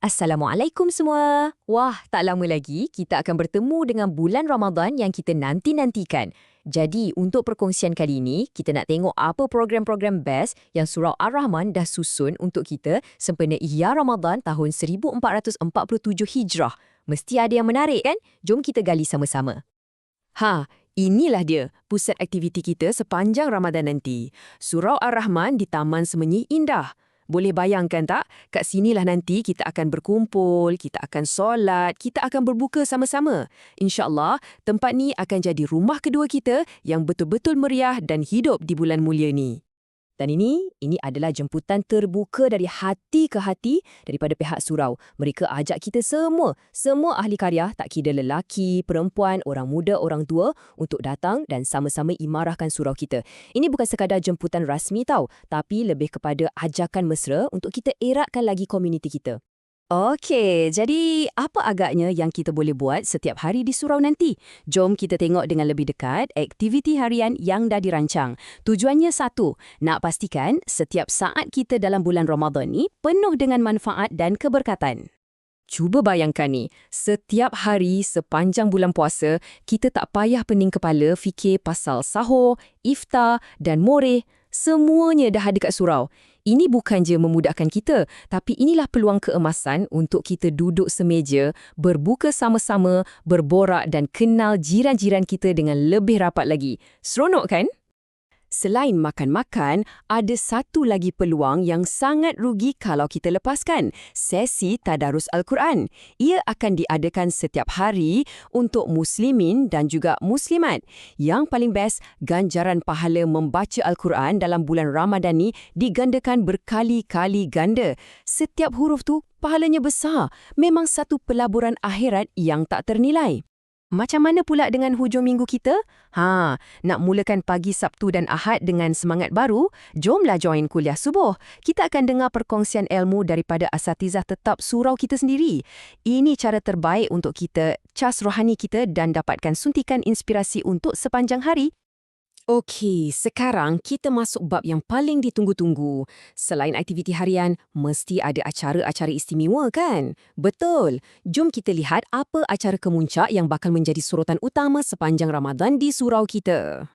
Assalamualaikum semua. Wah, tak lama lagi kita akan bertemu dengan bulan Ramadan yang kita nanti-nantikan. Jadi, untuk perkongsian kali ini, kita nak tengok apa program-program best yang Surau Ar-Rahman dah susun untuk kita sempena Ihya Ramadan tahun 1447 Hijrah. Mesti ada yang menarik kan? Jom kita gali sama-sama. Inilah dia pusat aktiviti kita sepanjang Ramadan nanti. Surau Ar-Rahman di Taman Semenyi Indah. Boleh bayangkan tak? Kat sinilah nanti kita akan berkumpul, kita akan solat, kita akan berbuka sama-sama. InsyaAllah, tempat ni akan jadi rumah kedua kita yang betul-betul meriah dan hidup di bulan mulia ni. Dan ini adalah jemputan terbuka dari hati ke hati daripada pihak surau. Mereka ajak kita semua ahli karya, tak kira lelaki, perempuan, orang muda, orang tua untuk datang dan sama-sama imarahkan surau kita. Ini bukan sekadar jemputan rasmi tau, tapi lebih kepada ajakan mesra untuk kita eratkan lagi komuniti kita. Okey, jadi apa agaknya yang kita boleh buat setiap hari di surau nanti? Jom kita tengok dengan lebih dekat aktiviti harian yang dah dirancang. Tujuannya satu, nak pastikan setiap saat kita dalam bulan Ramadan ni penuh dengan manfaat dan keberkatan. Cuba bayangkan ni, setiap hari sepanjang bulan puasa, kita tak payah pening kepala fikir pasal sahur, iftar dan moreh. Semuanya dah ada kat surau. Ini bukan je memudahkan kita, tapi inilah peluang keemasan untuk kita duduk semeja, berbuka sama-sama, berborak dan kenal jiran-jiran kita dengan lebih rapat lagi. Seronok kan? Selain makan-makan, ada satu lagi peluang yang sangat rugi kalau kita lepaskan, sesi Tadarus Al-Quran. Ia akan diadakan setiap hari untuk muslimin dan juga muslimat. Yang paling best, ganjaran pahala membaca Al-Quran dalam bulan Ramadan ni digandakan berkali-kali ganda. Setiap huruf tu pahalanya besar. Memang satu pelaburan akhirat yang tak ternilai. Macam mana pula dengan hujung minggu kita? Nak mulakan pagi Sabtu dan Ahad dengan semangat baru? Jomlah join kuliah subuh. Kita akan dengar perkongsian ilmu daripada asatizah tetap surau kita sendiri. Ini cara terbaik untuk kita cas rohani kita dan dapatkan suntikan inspirasi untuk sepanjang hari. Okey, sekarang kita masuk bab yang paling ditunggu-tunggu. Selain aktiviti harian, mesti ada acara-acara istimewa kan? Betul. Jom kita lihat apa acara kemuncak yang bakal menjadi sorotan utama sepanjang Ramadan di surau kita.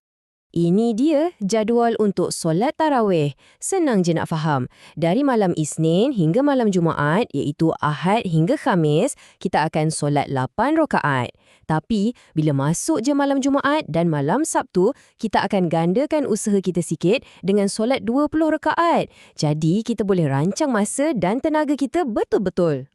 Ini dia jadual untuk solat tarawih. Senang je nak faham. Dari malam Isnin hingga malam Jumaat, iaitu Ahad hingga Khamis, kita akan solat 8 rakaat. Tapi, bila masuk je malam Jumaat dan malam Sabtu, kita akan gandakan usaha kita sikit dengan solat 20 rakaat. Jadi, kita boleh rancang masa dan tenaga kita betul-betul.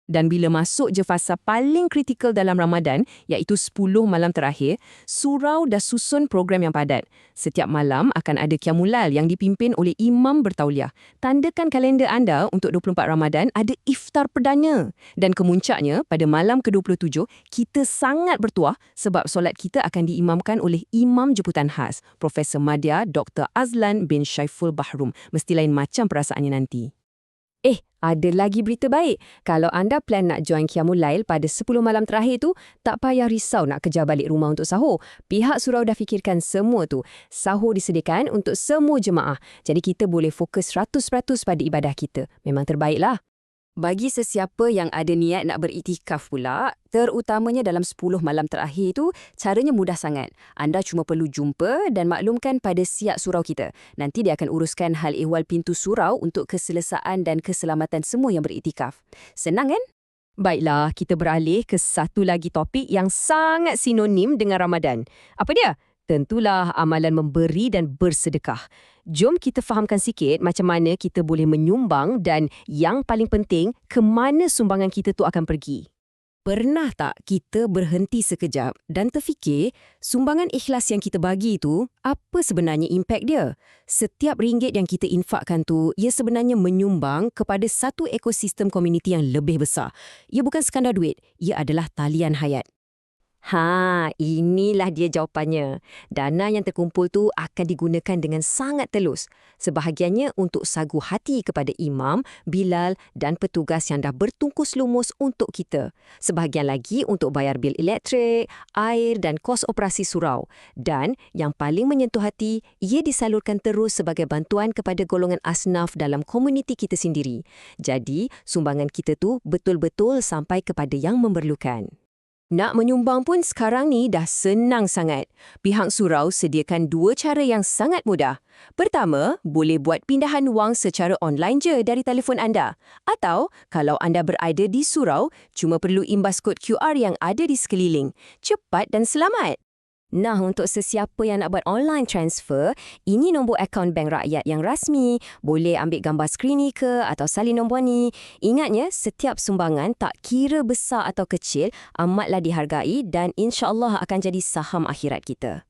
Dan bila masuk je fasa paling kritikal dalam Ramadan, iaitu 10 malam terakhir, surau dah susun program yang padat. Setiap malam akan ada qiyamul lail yang dipimpin oleh imam bertauliah. Tandakan kalender anda untuk 24 Ramadan ada iftar perdana. Dan kemuncaknya, pada malam ke-27, kita sangat bertuah sebab solat kita akan diimamkan oleh imam jemputan khas, Profesor Madya Dr. Azlan bin Syaiful Bahrum. Mesti lain macam perasaannya nanti. Ada lagi berita baik. Kalau anda plan nak join Qiyamul Lail pada 10 malam terakhir tu, tak payah risau nak kejar balik rumah untuk sahur. Pihak surau dah fikirkan semua tu. Sahur disediakan untuk semua jemaah. Jadi kita boleh fokus 100% pada ibadah kita. Memang terbaiklah. Bagi sesiapa yang ada niat nak beriktikaf pula, terutamanya dalam 10 malam terakhir tu, caranya mudah sangat. Anda cuma perlu jumpa dan maklumkan pada siap surau kita. Nanti dia akan uruskan hal ehwal pintu surau untuk keselesaan dan keselamatan semua yang beriktikaf. Senang kan? Baiklah, kita beralih ke satu lagi topik yang sangat sinonim dengan Ramadan. Apa dia? Tentulah amalan memberi dan bersedekah. Jom kita fahamkan sikit macam mana kita boleh menyumbang dan yang paling penting, ke mana sumbangan kita tu akan pergi. Pernah tak kita berhenti sekejap dan terfikir sumbangan ikhlas yang kita bagi tu, apa sebenarnya impak dia? Setiap ringgit yang kita infakkan tu, ia sebenarnya menyumbang kepada satu ekosistem komuniti yang lebih besar. Ia bukan sekadar duit, ia adalah talian hayat. Inilah dia jawapannya. Dana yang terkumpul tu akan digunakan dengan sangat telus. Sebahagiannya untuk sagu hati kepada imam, Bilal dan petugas yang dah bertungkus lumus untuk kita. Sebahagian lagi untuk bayar bil elektrik, air dan kos operasi surau. Dan yang paling menyentuh hati, ia disalurkan terus sebagai bantuan kepada golongan asnaf dalam komuniti kita sendiri. Jadi, sumbangan kita tu betul-betul sampai kepada yang memerlukan. Nak menyumbang pun sekarang ni dah senang sangat. Pihak surau sediakan 2 cara yang sangat mudah. Pertama, boleh buat pindahan wang secara online je dari telefon anda. Atau, kalau anda berada di surau, cuma perlu imbas kod QR yang ada di sekeliling. Cepat dan selamat. Nah, untuk sesiapa yang nak buat online transfer, ini nombor akaun bank rakyat yang rasmi. Boleh ambil gambar skrin ni ke atau salin nombor ni. Ingatnya, setiap sumbangan tak kira besar atau kecil, amatlah dihargai dan insya-Allah akan jadi saham akhirat kita.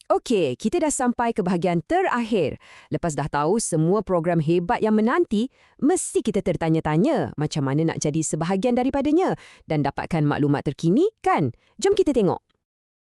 Okey, kita dah sampai ke bahagian terakhir. Lepas dah tahu semua program hebat yang menanti, mesti kita tertanya-tanya macam mana nak jadi sebahagian daripadanya dan dapatkan maklumat terkini, kan? Jom kita tengok.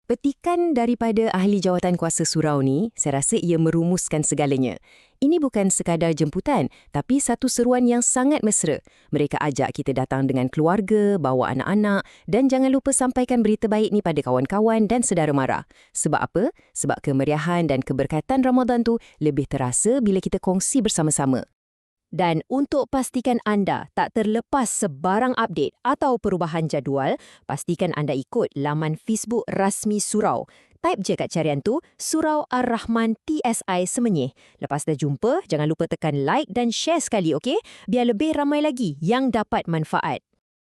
Petikan daripada ahli jawatan kuasa surau ni, saya rasa ia merumuskan segalanya. Ini bukan sekadar jemputan, tapi satu seruan yang sangat mesra. Mereka ajak kita datang dengan keluarga, bawa anak-anak dan jangan lupa sampaikan berita baik ni pada kawan-kawan dan saudara mara. Sebab apa? Sebab kemeriahan dan keberkatan Ramadan tu lebih terasa bila kita kongsi bersama-sama. Dan untuk pastikan anda tak terlepas sebarang update atau perubahan jadual, pastikan anda ikut laman Facebook rasmi surau. Type je kat carian tu, Surau Ar-Rahman TSI Semenyih. Lepas dah jumpa, jangan lupa tekan like dan share sekali, okey? Biar lebih ramai lagi yang dapat manfaat.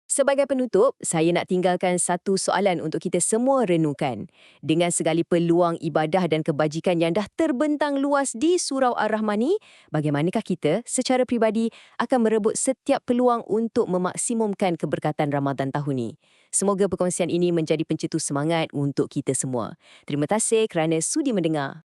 Sebagai penutup, saya nak tinggalkan satu soalan untuk kita semua renungkan. Dengan segala peluang ibadah dan kebajikan yang dah terbentang luas di Surau Ar-Rahman ni, bagaimanakah kita secara peribadi akan merebut setiap peluang untuk memaksimumkan keberkatan Ramadan tahun ni? Semoga perkongsian ini menjadi pencetus semangat untuk kita semua. Terima kasih kerana sudi mendengar.